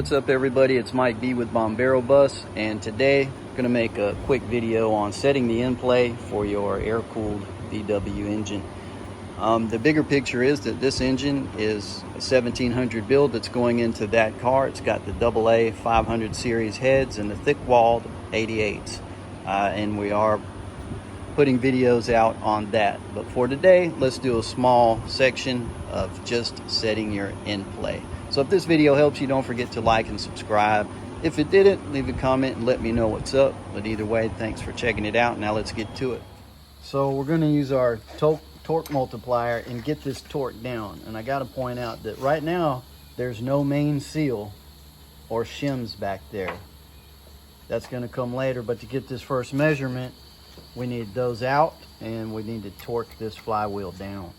What's up everybody, it's Mike B with Bombero Bus, and today I'm going to make a quick video on setting the Endplay for your air-cooled VW engine. The bigger picture is that this engine is a 1700 build that's going into that car. It's got the AA 500 series heads and the thick-walled 88s, and we are putting videos out on that. But for today, let's do a small section of just setting your Endplay. So if this video helps you, don't forget to like and subscribe. If it didn't, leave a comment and let me know what's up. But either way, thanks for checking it out. Now let's get to it. So we're going to use our torque multiplier and get this torque down. And I got to point out that right now, there's no main seal or shims back there. That's going to come later, but to get this first measurement, we need those out and we need to torque this flywheel down.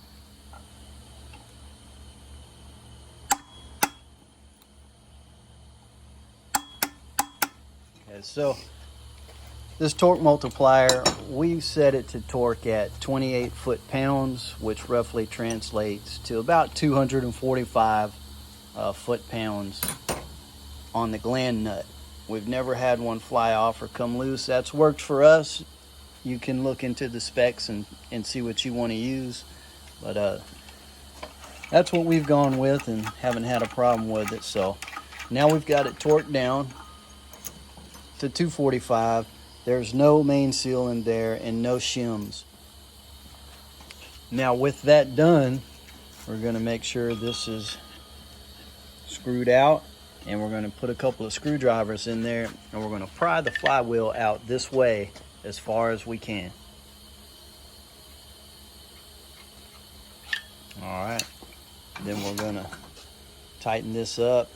Okay, so this torque multiplier, we set it to torque at 28 foot-pounds, which roughly translates to about 245 foot-pounds on the gland nut. We've never had one fly off or come loose. That's worked for us. You can look into the specs and see what you want to use, but that's what we've gone with and haven't had a problem with it. So now we've got it torqued down to 245. There's no main seal in there and no shims. Now with that done, we're going to make sure this is screwed out, and we're going to put a couple of screwdrivers in there, and we're going to pry the flywheel out this way as far as we can. All right, then we're going to tighten this up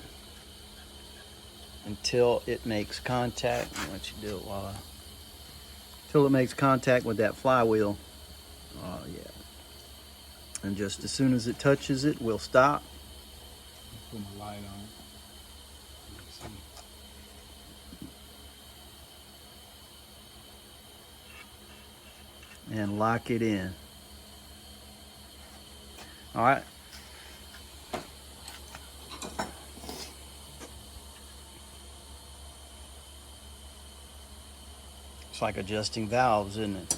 until it makes contact. I'll let you do it until it makes contact with that flywheel. Oh yeah. And just as soon as it touches it, we'll stop. Put my light on. And lock it in. All right. It's like adjusting valves, isn't it?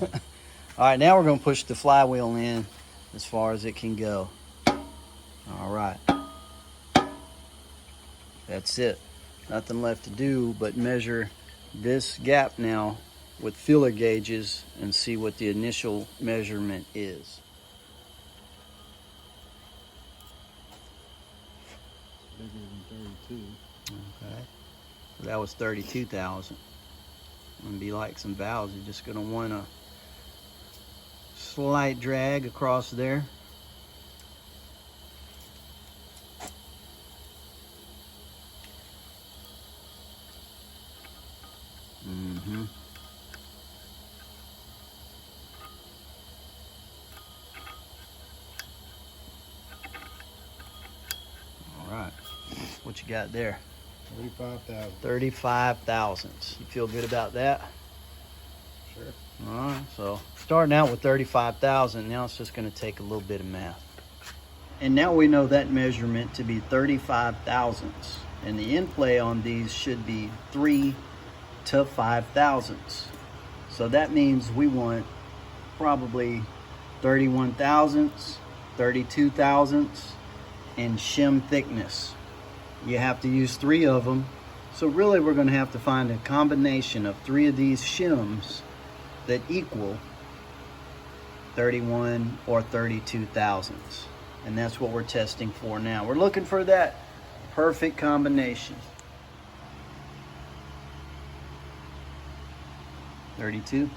All right, now we're going to push the flywheel in as far as it can go. All right. That's it. Nothing left to do but measure this gap now with feeler gauges and see what the initial measurement is. Bigger than 32. Okay. So that was 32,000. Gonna be like some valves. You're just gonna want a slight drag across there. Mm-hmm. All right. What you got there? 35,000. 35 thousandths. You feel good about that? Sure. All right, so starting out with 35,000, now it's just going to take a little bit of math. And now we know that measurement to be 35 thousandths. And the Endplay on these should be 3 to 5 thousandths. So that means we want probably 31 thousandths, 32 thousandths, and shim thickness. You have to use 3 of them. So really we're going to have to find a combination of 3 of these shims that equal 31 or 32 thousandths. And that's what we're testing for now. We're looking for that perfect combination. 32?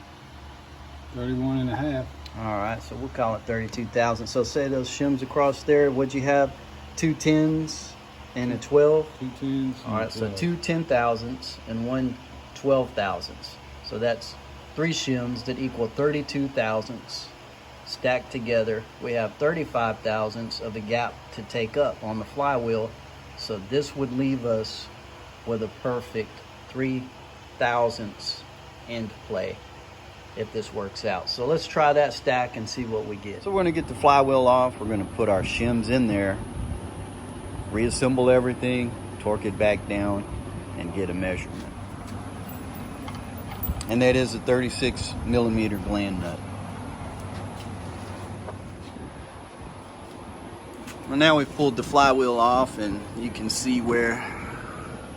31 and a half. All right, so we'll call it 32,000. So say those shims across there, what'd you have? 2 10s and a 12? 2 10s. All right, so 2 10 thousandths and 1 12 thousandths. So that's 3 shims that equal 32 thousandths. Stacked together, we have 35 thousandths of the gap to take up on the flywheel. So this would leave us with a perfect 3 thousandths end play if this works out. So let's try that stack and see what we get. So we're going to get the flywheel off. We're going to put our shims in there, reassemble everything, torque it back down, and get a measurement. And that is a 36mm gland nut. Well, now we've pulled the flywheel off, and you can see where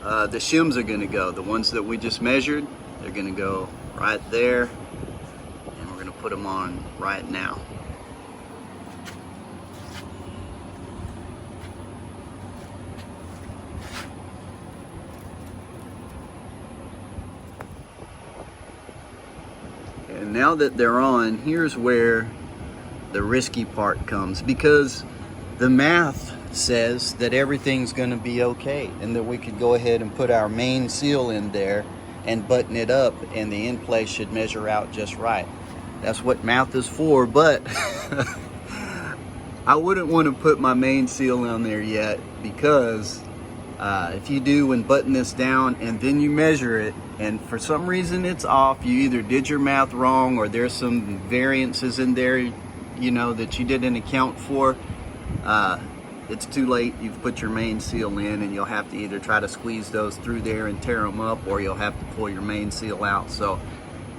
the shims are going to go. The ones that we just measured, they're going to go right there, and we're going to put them on right now. And now that they're on, here's where the risky part comes, because the math says that everything's going to be okay and that we could go ahead and put our main seal in there and button it up, and the end play should measure out just right. That's what math is for, but I wouldn't want to put my main seal on there yet, because if you do and button this down and then you measure it and for some reason it's off, you either did your math wrong or there's some variances in there, you know, that you didn't account for, it's too late. You've put your main seal in, and you'll have to either try to squeeze those through there and tear them up, or you'll have to pull your main seal out. So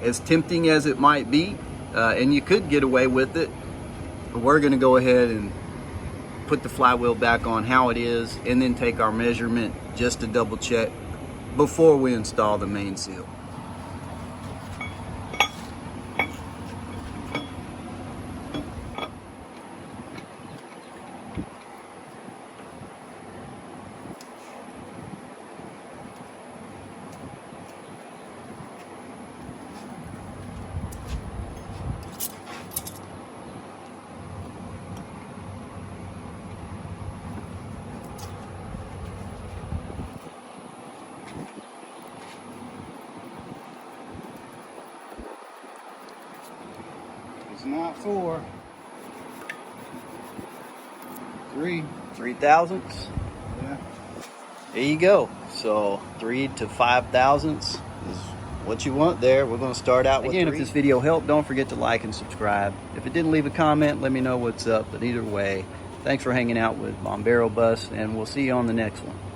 as tempting as it might be, and you could get away with it, we're going to go ahead and put the flywheel back on how it is, and then take our measurement just to double check before we install the main seal. It's not 4. 3. 3 thousandths. Yeah. There you go. So 3 to 5 thousandths is what you want there. We're going to start out with 3. If this video helped, don't forget to like and subscribe. If it didn't, leave a comment, let me know what's up. But either way, thanks for hanging out with Bombero Bus, and we'll see you on the next one.